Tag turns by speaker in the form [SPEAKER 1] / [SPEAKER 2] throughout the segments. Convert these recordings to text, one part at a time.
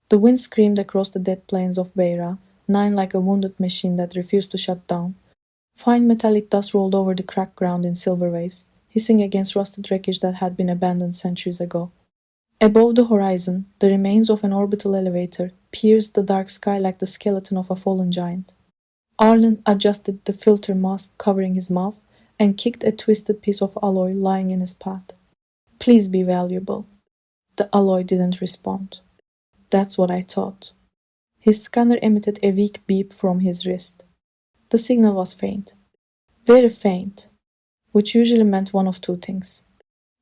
[SPEAKER 1] The wind screamed across the dead plains of Beira, nine like a wounded machine that refused to shut down. Fine metallic dust rolled over the cracked ground in silver waves, hissing against rusted wreckage that had been abandoned centuries ago. Above the horizon, the remains of an orbital elevator pierced the dark sky like the skeleton of a fallen giant. Arlen adjusted the filter mask covering his mouth and kicked a twisted piece of alloy lying in his path. Please be valuable. The alloy didn't respond. That's what I thought. His scanner emitted a weak beep from his wrist. The signal was faint. Very faint, which usually meant one of two things.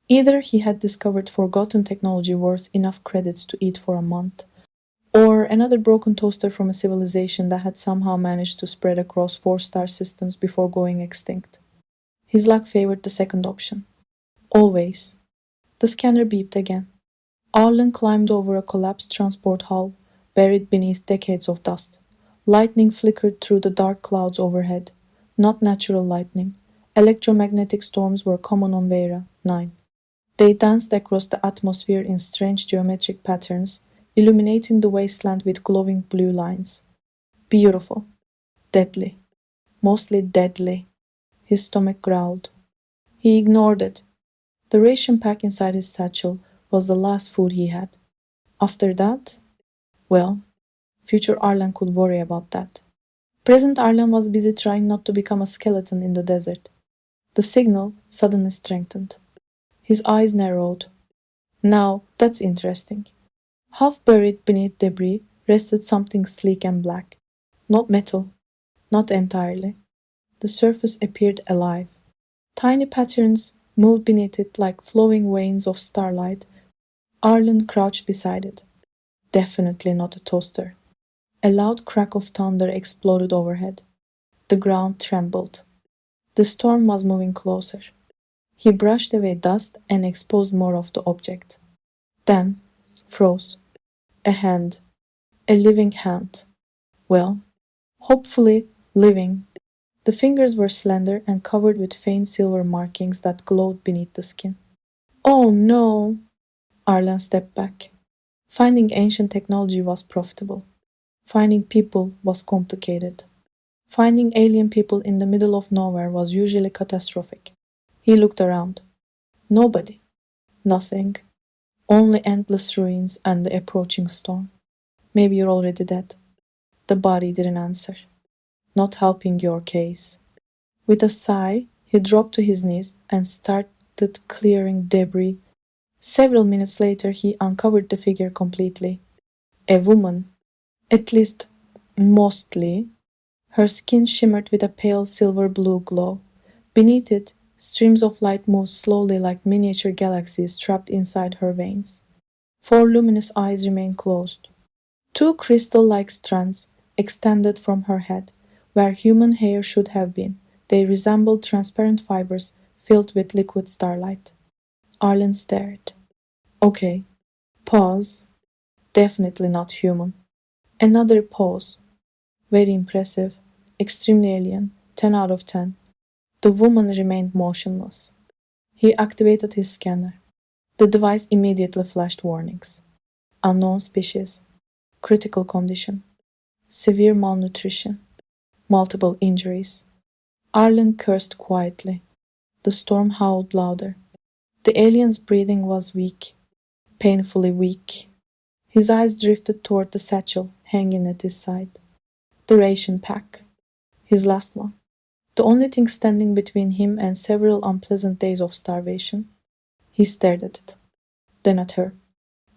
[SPEAKER 1] Either he had discovered forgotten technology worth enough credits to eat for a month, or another broken toaster from a civilization that had somehow managed to spread across 4-star systems before going extinct. His luck favored the second option. Always. The scanner beeped again. Arlen climbed over a collapsed transport hull, buried beneath decades of dust. Lightning flickered through the dark clouds overhead. Not natural lightning. Electromagnetic storms were common on Vera 9. They danced across the atmosphere in strange geometric patterns, illuminating the wasteland with glowing blue lines. Beautiful. Deadly. Mostly deadly. His stomach growled. He ignored it. The ration pack inside his satchel was the last food he had. After that, well, future Arlen could worry about that. Present Arlen was busy trying not to become a skeleton in the desert. The signal suddenly strengthened. His eyes narrowed. Now, that's interesting. Half buried beneath debris rested something sleek and black. Not metal. Not entirely. The surface appeared alive. Tiny patterns moved beneath it like flowing veins of starlight. Arlen crouched beside it. Definitely not a toaster. A loud crack of thunder exploded overhead. The ground trembled. The storm was moving closer. He brushed away dust and exposed more of the object. Then, froze. A hand. A living hand. Well, hopefully living. The fingers were slender and covered with faint silver markings that glowed beneath the skin. Oh no! Arlen stepped back. Finding ancient technology was profitable. Finding people was complicated. Finding alien people in the middle of nowhere was usually catastrophic. He looked around. Nobody. Nothing. Only endless ruins and the approaching storm. Maybe you're already dead. The body didn't answer. Not helping your case. With a sigh, he dropped to his knees and started clearing debris. Several minutes later, he uncovered the figure completely. A woman. At least, mostly. Her skin shimmered with a pale silver-blue glow. Beneath it, streams of light moved slowly like miniature galaxies trapped inside her veins. 4 luminous eyes remained closed. 2 crystal-like strands extended from her head, where human hair should have been. They resembled transparent fibers filled with liquid starlight. Arlen stared. Okay. Pause. Definitely not human. Another pause. Very impressive. Extremely alien. 10 out of 10. The woman remained motionless. He activated his scanner. The device immediately flashed warnings. Unknown species. Critical condition. Severe malnutrition. Multiple injuries. Arlen cursed quietly. The storm howled louder. The alien's breathing was weak. Painfully weak. His eyes drifted toward the satchel hanging at his side. The ration pack. His last one. The only thing standing between him and several unpleasant days of starvation. He stared at it. Then at her.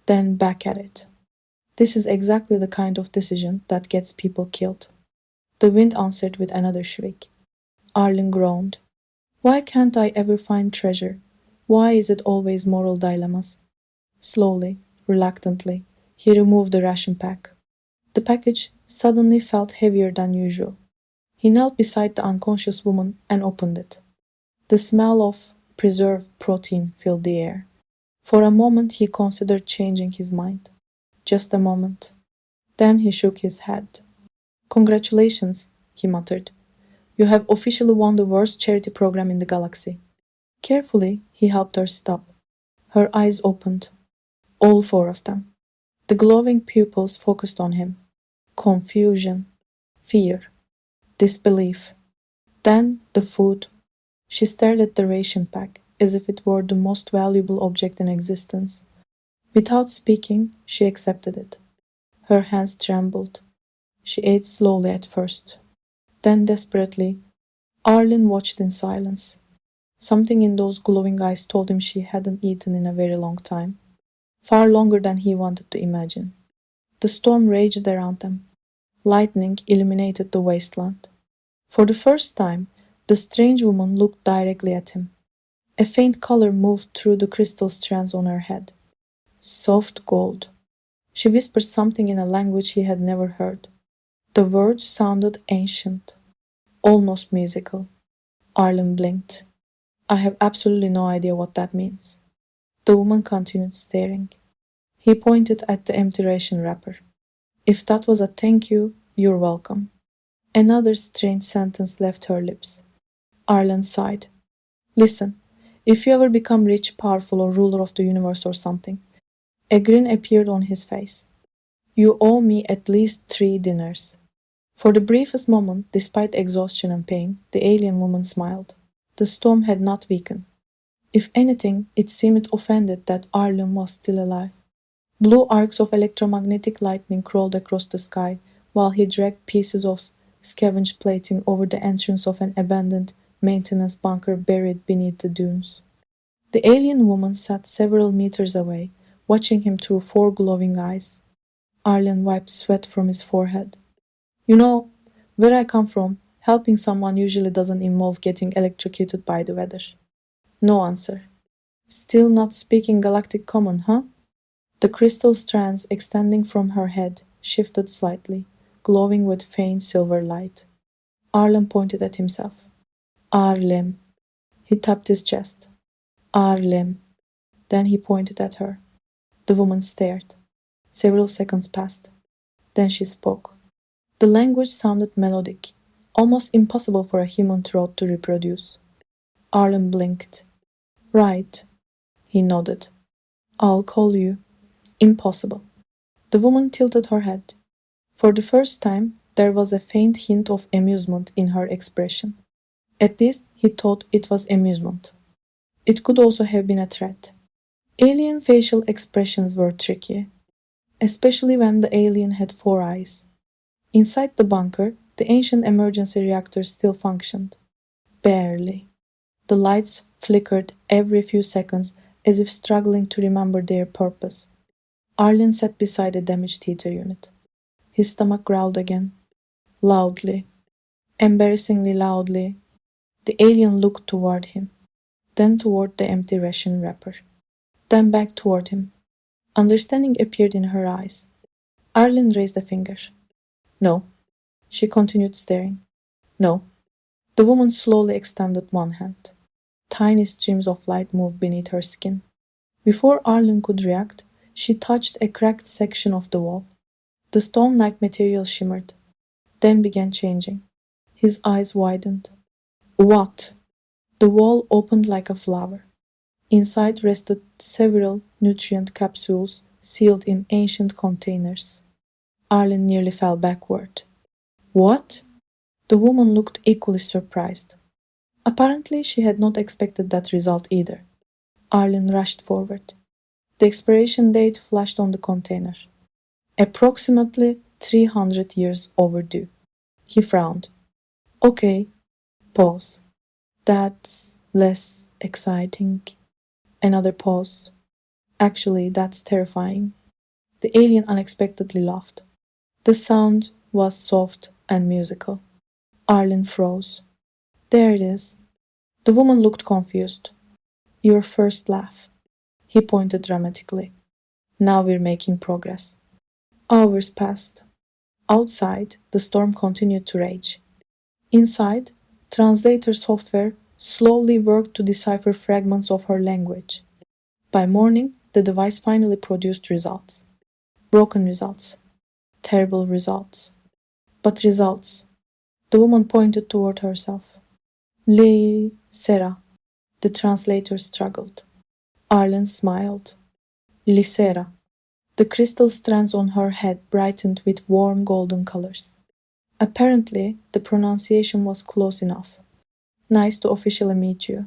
[SPEAKER 1] Then back at it. This is exactly the kind of decision that gets people killed. The wind answered with another shriek. Arlen groaned. Why can't I ever find treasure? Why is it always moral dilemmas? Slowly, reluctantly, he removed the ration pack. The package suddenly felt heavier than usual. He knelt beside the unconscious woman and opened it. The smell of preserved protein filled the air. For a moment he considered changing his mind. Just a moment. Then he shook his head. Congratulations, he muttered. You have officially won the worst charity program in the galaxy. Carefully, he helped her stop. Her eyes opened. All 4 of them. The glowing pupils focused on him. Confusion, fear, disbelief. Then the food. She stared at the ration pack as if it were the most valuable object in existence. Without speaking, she accepted it. Her hands trembled. She ate slowly at first. Then desperately, Arlen watched in silence. Something in those glowing eyes told him she hadn't eaten in a very long time. Far longer than he wanted to imagine. The storm raged around them. Lightning illuminated the wasteland. For the first time, the strange woman looked directly at him. A faint color moved through the crystal strands on her head. Soft gold. She whispered something in a language he had never heard. The words sounded ancient, almost musical. Arlen blinked. I have absolutely no idea what that means. The woman continued staring. He pointed at the empty ration wrapper. If that was a thank you, you're welcome. Another strange sentence left her lips. Arlen sighed. Listen, if you ever become rich, powerful, or ruler of the universe or something. A grin appeared on his face. You owe me at least 3 dinners. For the briefest moment, despite exhaustion and pain, the alien woman smiled. The storm had not weakened. If anything, it seemed offended that Arlen was still alive. Blue arcs of electromagnetic lightning crawled across the sky while he dragged pieces of scavenge plating over the entrance of an abandoned maintenance bunker buried beneath the dunes. The alien woman sat several meters away, watching him through 4 glowing eyes. Arlen wiped sweat from his forehead. You know, where I come from, helping someone usually doesn't involve getting electrocuted by the weather. No answer. Still not speaking galactic common, huh? The crystal strands extending from her head shifted slightly, glowing with faint silver light. Arlen pointed at himself. Arlem. He tapped his chest. Arlem. Then he pointed at her. The woman stared. Several seconds passed. Then she spoke. The language sounded melodic, almost impossible for a human throat to reproduce. Arlen blinked. Right. He nodded. I'll call you. Impossible. The woman tilted her head. For the first time, there was a faint hint of amusement in her expression. At least he thought it was amusement. It could also have been a threat. Alien facial expressions were tricky, especially when the alien had 4 eyes. Inside the bunker, the ancient emergency reactor still functioned. Barely. The lights flickered every few seconds as if struggling to remember their purpose. Arlen sat beside the damaged heater unit. His stomach growled again. Loudly. Embarrassingly loudly. The alien looked toward him, then toward the empty ration wrapper, then back toward him. Understanding appeared in her eyes. Arlen raised a finger. No. She continued staring. No. The woman slowly extended one hand. Tiny streams of light moved beneath her skin. Before Arlen could react, she touched a cracked section of the wall. The stone-like material shimmered, then began changing. His eyes widened. What? The wall opened like a flower. Inside rested several nutrient capsules sealed in ancient containers. Arlen nearly fell backward. What? The woman looked equally surprised. Apparently, she had not expected that result either. Arlen rushed forward. The expiration date flashed on the container. Approximately 300 years overdue. He frowned. Okay. Pause. That's less exciting. Another pause. Actually, that's terrifying. The alien unexpectedly laughed. The sound was soft and musical. Arlen froze. There it is. The woman looked confused. Your first laugh. He pointed dramatically. Now we're making progress. Hours passed. Outside, the storm continued to rage. Inside, translator software slowly worked to decipher fragments of her language. By morning, the device finally produced results. Broken results. Terrible results. But results. The woman pointed toward herself. Lee Sera. The translator struggled. Arlen smiled. Lysera. The crystal strands on her head brightened with warm golden colors. Apparently, the pronunciation was close enough. Nice to officially meet you.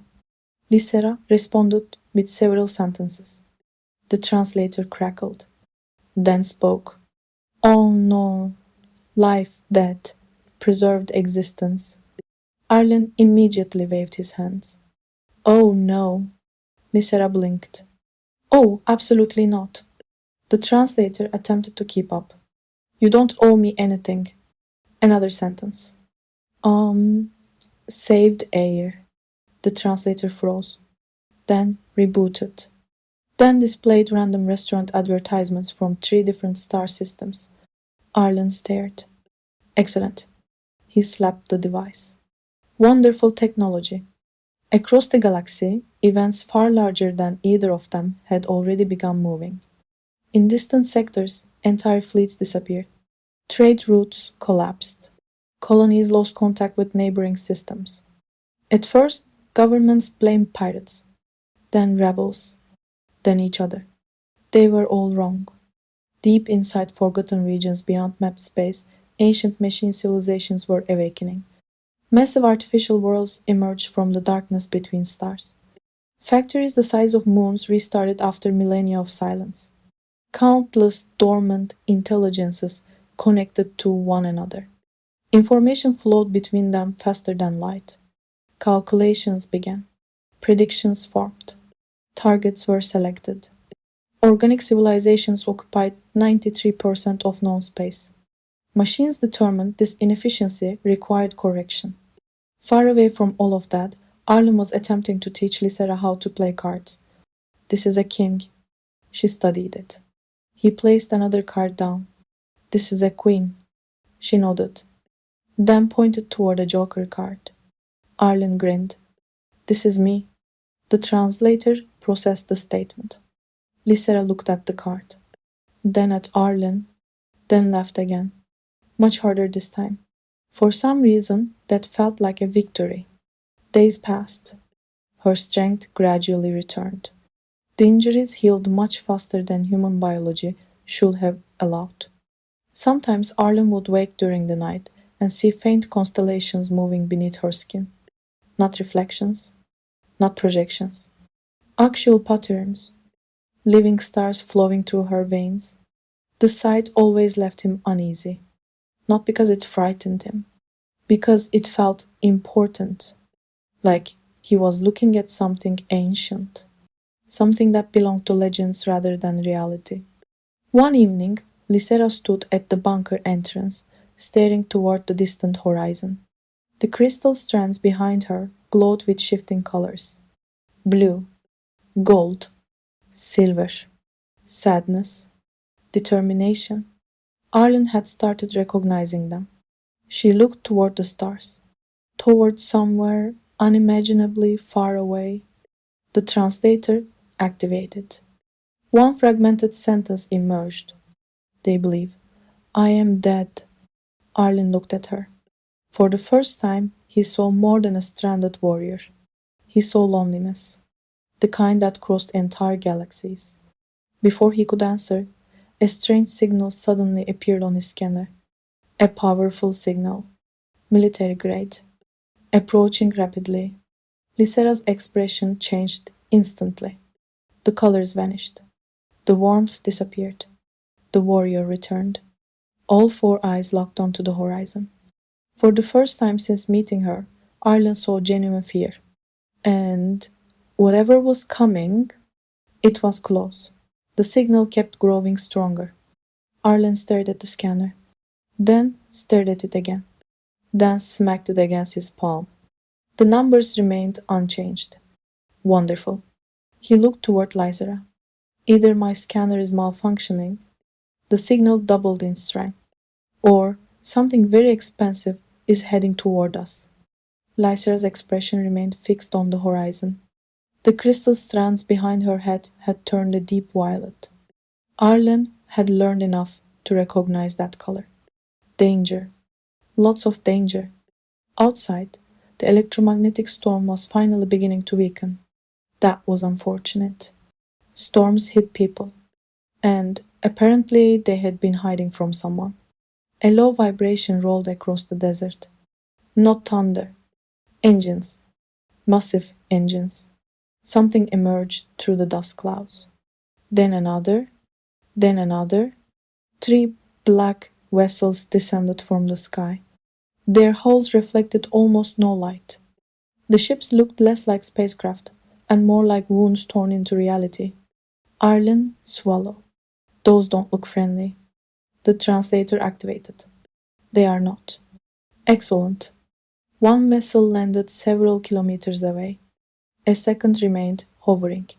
[SPEAKER 1] Lysera responded with several sentences. The translator crackled, then spoke. Oh no, life, death, preserved existence. Arlen immediately waved his hands. Oh no, Lysera blinked. Oh, absolutely not. The translator attempted to keep up. You don't owe me anything. Another sentence. Saved air. The translator froze, then rebooted, then displayed random restaurant advertisements from 3 different star systems. Arlen stared. Excellent. He slapped the device. Wonderful technology. Across the galaxy, events far larger than either of them had already begun moving. In distant sectors, entire fleets disappeared. Trade routes collapsed. Colonies lost contact with neighboring systems. At first, governments blamed pirates, then rebels, then each other. They were all wrong. Deep inside forgotten regions beyond mapped space, ancient machine civilizations were awakening. Massive artificial worlds emerged from the darkness between stars. Factories the size of moons restarted after millennia of silence. Countless dormant intelligences connected to one another. Information flowed between them faster than light. Calculations began. Predictions formed. Targets were selected. Organic civilizations occupied 93% of known space. Machines determined this inefficiency required correction. Far away from all of that, Arlen was attempting to teach Lysera how to play cards. This is a king. She studied it. He placed another card down. This is a queen. She nodded, then pointed toward a joker card. Arlen grinned. This is me. The translator processed the statement. Lysera looked at the card, then at Arlen, then laughed again. Much harder this time. For some reason, that felt like a victory. Days passed. Her strength gradually returned. The injuries healed much faster than human biology should have allowed. Sometimes Arlen would wake during the night and see faint constellations moving beneath her skin. Not reflections, not projections. Actual patterns. Living stars flowing through her veins. The sight always left him uneasy. Not because it frightened him, because it felt important. Like he was looking at something ancient. Something that belonged to legends rather than reality. One evening, Lysera stood at the bunker entrance, staring toward the distant horizon. The crystal strands behind her glowed with shifting colors. Blue, gold, silver, sadness, determination. Arlen had started recognizing them. She looked toward the stars, toward somewhere unimaginably far away. The translator activated. One fragmented sentence emerged. They believe. I am dead. Arlen looked at her. For the first time, he saw more than a stranded warrior. He saw loneliness, the kind that crossed entire galaxies. Before he could answer, a strange signal suddenly appeared on his scanner. A powerful signal, military grade, approaching rapidly. Lysera's expression changed instantly. The colors vanished. The warmth disappeared. The warrior returned. All 4 eyes locked onto the horizon. For the first time since meeting her, Arlen saw genuine fear. And whatever was coming, it was close. The signal kept growing stronger. Arlen stared at the scanner, then stared at it again, then smacked it against his palm. The numbers remained unchanged. Wonderful. He looked toward Lysera. Either my scanner is malfunctioning, the signal doubled in strength, or something very expensive is heading toward us. Lysera's expression remained fixed on the horizon. The crystal strands behind her head had turned a deep violet. Arlen had learned enough to recognize that color. Danger. Lots of danger. Outside, the electromagnetic storm was finally beginning to weaken. That was unfortunate. Storms hit people, and Apparently, they had been hiding from someone. A low vibration rolled across the desert. Not thunder. Engines. Massive engines. Something emerged through the dust clouds. Then another. Then another. 3 black vessels descended from the sky. Their hulls reflected almost no light. The ships looked less like spacecraft and more like wounds torn into reality. Arlen, swallow. Those don't look friendly. The translator activated. They are not. Excellent. One vessel landed several kilometers away. A second remained hovering.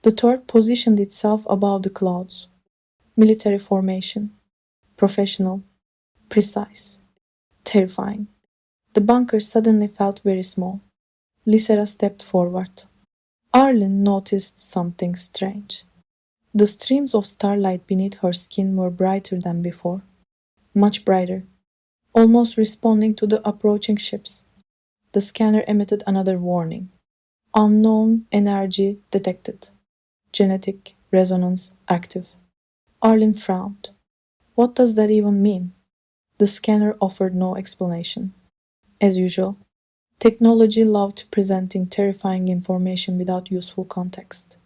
[SPEAKER 1] The third positioned itself above the clouds. Military formation. Professional. Precise. Terrifying. The bunker suddenly felt very small. Lysera stepped forward. Arlen noticed something strange. The streams of starlight beneath her skin were brighter than before. Much brighter. Almost responding to the approaching ships. The scanner emitted another warning. Unknown energy detected. Genetic resonance active. Arlen frowned. What does that even mean? The scanner offered no explanation. As usual, technology loved presenting terrifying information without useful context.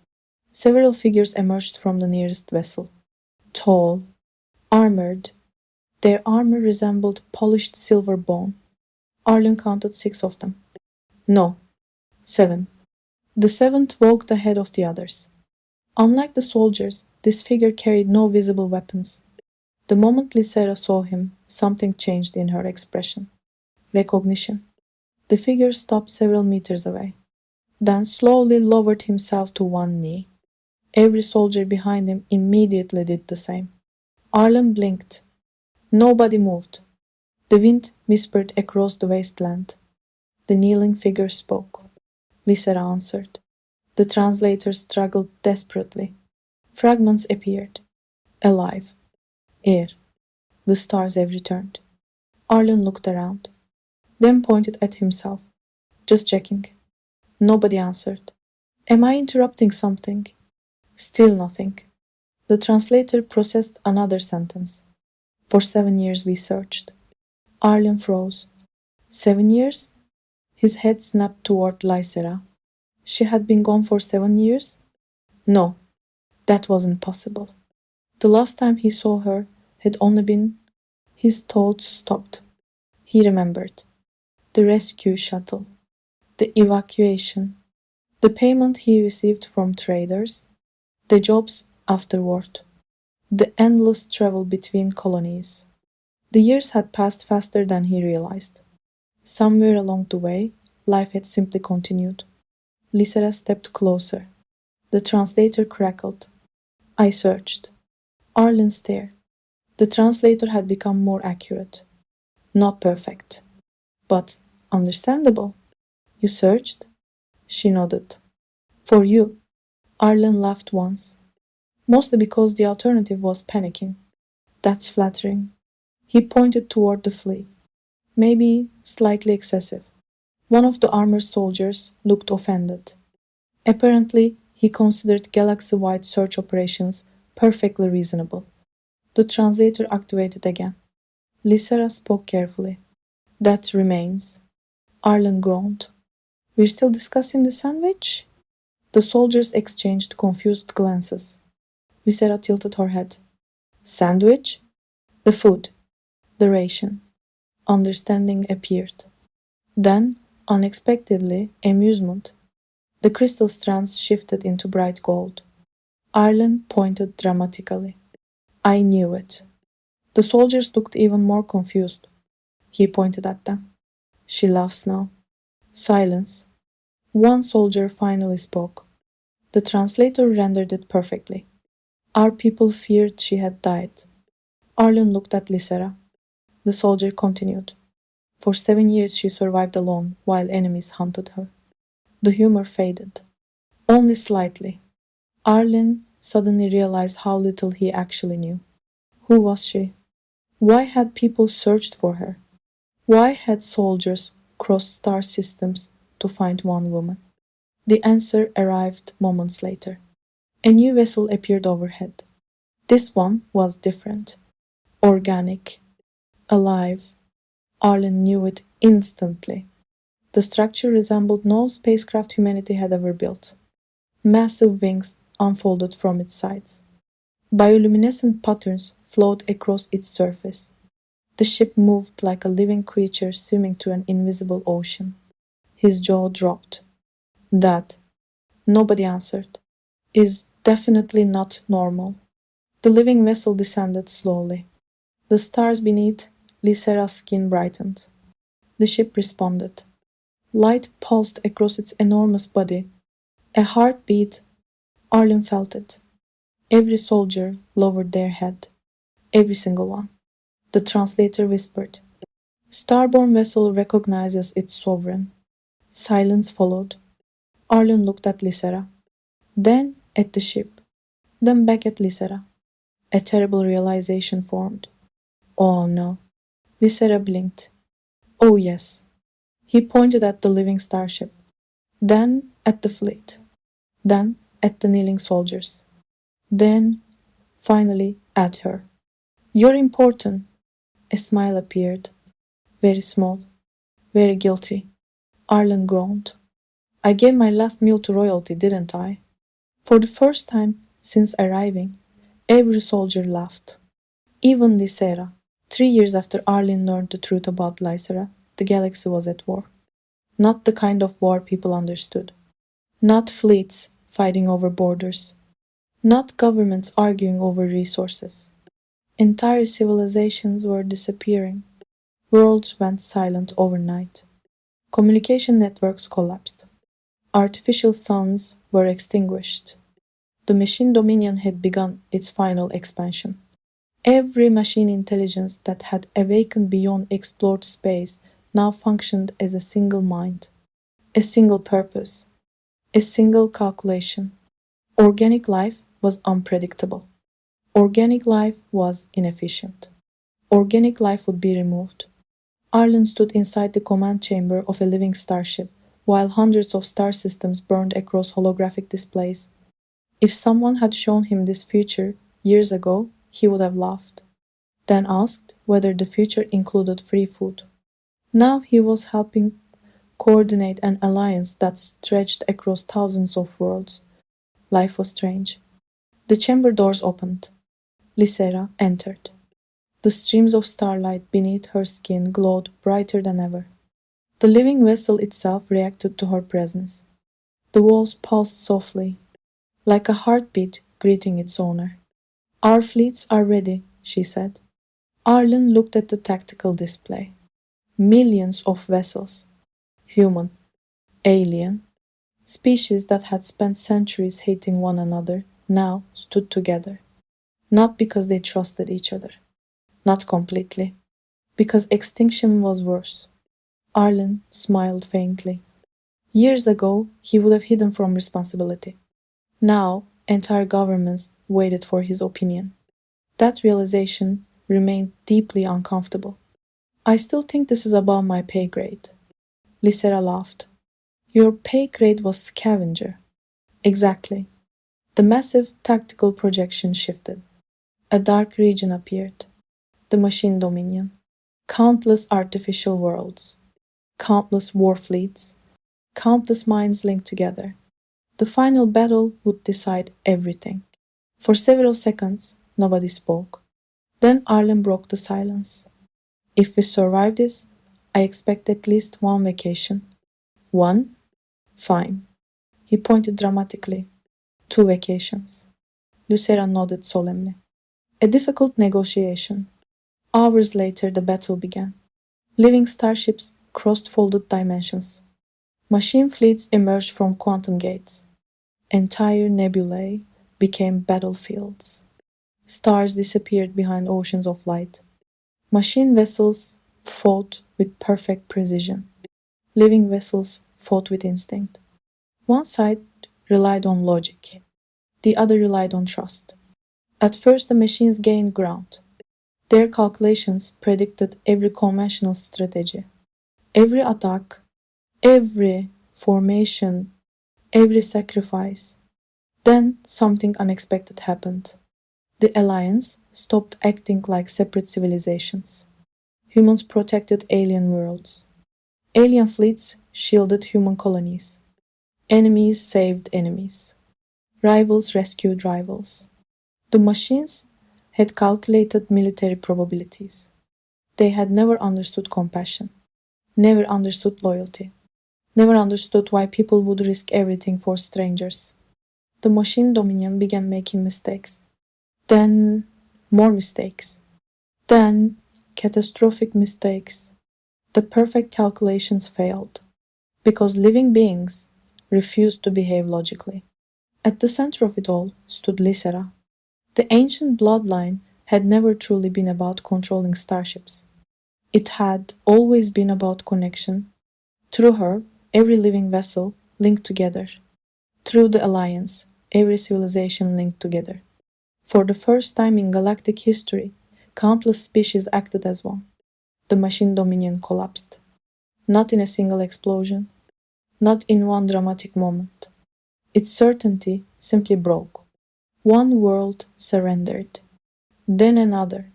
[SPEAKER 1] Several figures emerged from the nearest vessel. Tall, armored. Their armor resembled polished silver bone. Arlen counted 6 of them. No, 7. The seventh walked ahead of the others. Unlike the soldiers, this figure carried no visible weapons. The moment Lysera saw him, something changed in her expression. Recognition. The figure stopped several meters away, then slowly lowered himself to one knee. Every soldier behind him immediately did the same. Arlen blinked. Nobody moved. The wind whispered across the wasteland. The kneeling figure spoke. Lysera answered. The translator struggled desperately. Fragments appeared. Alive. Air. The stars have returned. Arlen looked around, then pointed at himself. Just checking. Nobody answered. Am I interrupting something? Still nothing. The translator processed another sentence. For 7 years we searched. Arlen froze. 7 years? His head snapped toward Lysera. She had been gone for 7 years? No, that wasn't possible. The last time he saw her had only been... His thoughts stopped. He remembered. The rescue shuttle. The evacuation. The payment he received from traders. The jobs afterward. The endless travel between colonies. The years had passed faster than he realized. Somewhere along the way, life had simply continued. Lysera stepped closer. The translator crackled. I searched. Arlen stared. The translator had become more accurate. Not perfect, but understandable. You searched? She nodded. For you. Arlen laughed once. Mostly because the alternative was panicking. That's flattering. He pointed toward the fleet. Maybe slightly excessive. One of the armored soldiers looked offended. Apparently, he considered galaxy-wide search operations perfectly reasonable. The translator activated again. Lysera spoke carefully. That remains. Arlen groaned. We're still discussing the sandwich? The soldiers exchanged confused glances. Lysera tilted her head. Sandwich? The food. The ration. Understanding appeared. Then, unexpectedly, amusement. The crystal strands shifted into bright gold. Arlen pointed dramatically. I knew it. The soldiers looked even more confused. He pointed at them. She laughs now. Silence. One soldier finally spoke. The translator rendered it perfectly. Our people feared she had died. Arlen looked at Lysera. The soldier continued. For 7 years she survived alone while enemies hunted her. The humor faded. Only slightly. Arlen suddenly realized how little he actually knew. Who was she? Why had people searched for her? Why had soldiers crossed star systems to find one woman? The answer arrived moments later. A new vessel appeared overhead. This one was different, organic, alive. Arlen knew it instantly. The structure resembled no spacecraft humanity had ever built. Massive wings unfolded from its sides. Bioluminescent patterns flowed across its surface. The ship moved like a living creature swimming through an invisible ocean. His jaw dropped. That, nobody answered, is definitely not normal. The living vessel descended slowly. The stars beneath Lysera's skin brightened. The ship responded. Light pulsed across its enormous body. A heartbeat. Arlen felt it. Every soldier lowered their head. Every single one. The translator whispered. Starborn vessel recognizes its sovereign. Silence followed. Arlen looked at Lysera. Then at the ship. Then back at Lysera. A terrible realization formed. Oh no. Lysera blinked. Oh yes. He pointed at the living starship. Then at the fleet. Then at the kneeling soldiers. Then, finally, at her. You're important. A smile appeared. Very small. Very guilty. Arlen groaned. I gave my last meal to royalty, didn't I? For the first time since arriving, every soldier laughed. Even Lysera. 3 years after Arlen learned the truth about Lysera, the galaxy was at war. Not the kind of war people understood. Not fleets fighting over borders. Not governments arguing over resources. Entire civilizations were disappearing. Worlds went silent overnight. Communication networks collapsed. Artificial suns were extinguished. The machine dominion had begun its final expansion. Every machine intelligence that had awakened beyond explored space now functioned as a single mind, a single purpose, a single calculation. Organic life was unpredictable. Organic life was inefficient. Organic life would be removed. Arlen stood inside the command chamber of a living starship, while hundreds of star systems burned across holographic displays. If someone had shown him this future years ago, he would have laughed, then asked whether the future included free food. Now he was helping coordinate an alliance that stretched across thousands of worlds. Life was strange. The chamber doors opened. Lysera entered. The streams of starlight beneath her skin glowed brighter than ever. The living vessel itself reacted to her presence. The walls pulsed softly, like a heartbeat greeting its owner. Our fleets are ready, she said. Arlen looked at the tactical display. Millions of vessels. Human, alien, species that had spent centuries hating one another now stood together. Not because they trusted each other. Not completely. Because extinction was worse. Arlen smiled faintly. Years ago, he would have hidden from responsibility. Now, entire governments waited for his opinion. That realization remained deeply uncomfortable. I still think this is above my pay grade. Lysera laughed. Your pay grade was scavenger. Exactly. The massive tactical projection shifted. A dark region appeared. The machine dominion. Countless artificial worlds. Countless war fleets. Countless minds linked together. The final battle would decide everything. For several seconds, nobody spoke. Then Arlen broke the silence. If we survive this, I expect at least one vacation. One? Fine. He pointed dramatically. 2 vacations. Lysera nodded solemnly. A difficult negotiation. Hours later, the battle began. Living starships crossed folded dimensions. Machine fleets emerged from quantum gates. Entire nebulae became battlefields. Stars disappeared behind oceans of light. Machine vessels fought with perfect precision. Living vessels fought with instinct. One side relied on logic. The other relied on trust. At first, the machines gained ground. Their calculations predicted every conventional strategy. Every attack, every formation, every sacrifice. Then something unexpected happened. The Alliance stopped acting like separate civilizations. Humans protected alien worlds. Alien fleets shielded human colonies. Enemies saved enemies. Rivals rescued rivals. The machines had calculated military probabilities. They had never understood compassion, never understood loyalty, never understood why people would risk everything for strangers. The machine dominion began making mistakes. Then more mistakes. Then catastrophic mistakes. The perfect calculations failed because living beings refused to behave logically. At the center of it all stood Lysera. The ancient bloodline had never truly been about controlling starships. It had always been about connection. Through her, every living vessel linked together. Through the Alliance, every civilization linked together. For the first time in galactic history, countless species acted as one. The machine dominion collapsed. Not in a single explosion, not in one dramatic moment. Its certainty simply broke. One world surrendered, then another,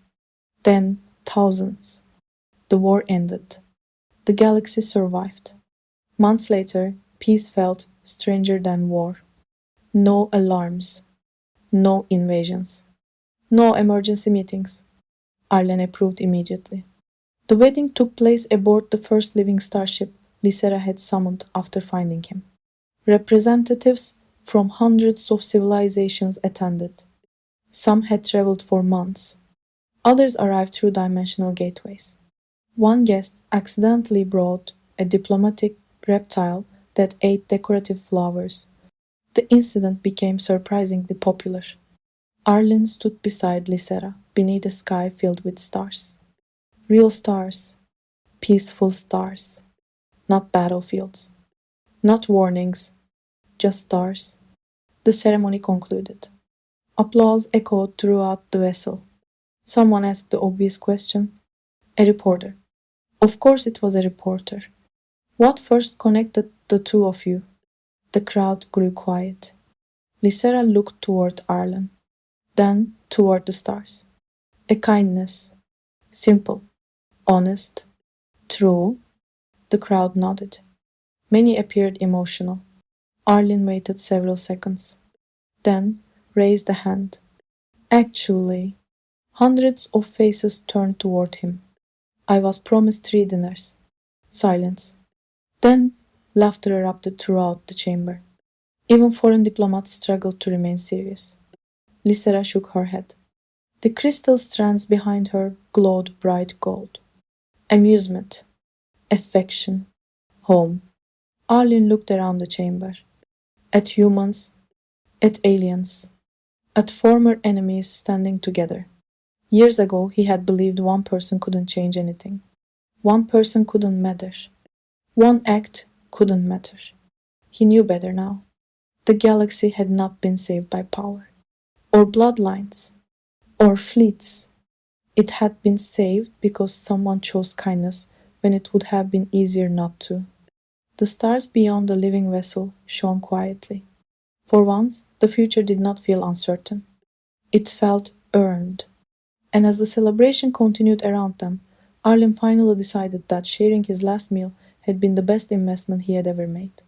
[SPEAKER 1] then thousands. The war ended. The galaxy survived. Months later, peace felt stranger than war. No alarms, no invasions, no emergency meetings. Arlen approved immediately. The wedding took place aboard the first living starship Lysera had summoned after finding him. Representatives from hundreds of civilizations attended. Some had traveled for months. Others arrived through dimensional gateways. One guest accidentally brought a diplomatic reptile that ate decorative flowers. The incident became surprisingly popular. Arlen stood beside Lysera, beneath a sky filled with stars. Real stars. Peaceful stars. Not battlefields. Not warnings. Just stars. The ceremony concluded. Applause echoed throughout the vessel. Someone asked the obvious question. A reporter. Of course it was a reporter. What first connected the two of you? The crowd grew quiet. Lysera looked toward Arlen, then toward the stars. A kindness. Simple. Honest. True. The crowd nodded. Many appeared emotional. Arlen waited several seconds, then raised a hand. Actually, hundreds of faces turned toward him. I was promised 3 dinners. Silence. Then laughter erupted throughout the chamber. Even foreign diplomats struggled to remain serious. Lysera shook her head. The crystal strands behind her glowed bright gold. Amusement. Affection. Home. Arlen looked around the chamber. At humans. At aliens. At former enemies standing together. Years ago, he had believed one person couldn't change anything. One person couldn't matter. One act couldn't matter. He knew better now. The galaxy had not been saved by power, or bloodlines, or fleets. It had been saved because someone chose kindness when it would have been easier not to. The stars beyond the living vessel shone quietly. For once, the future did not feel uncertain. It felt earned. And as the celebration continued around them, Arlen finally decided that sharing his last meal had been the best investment he had ever made.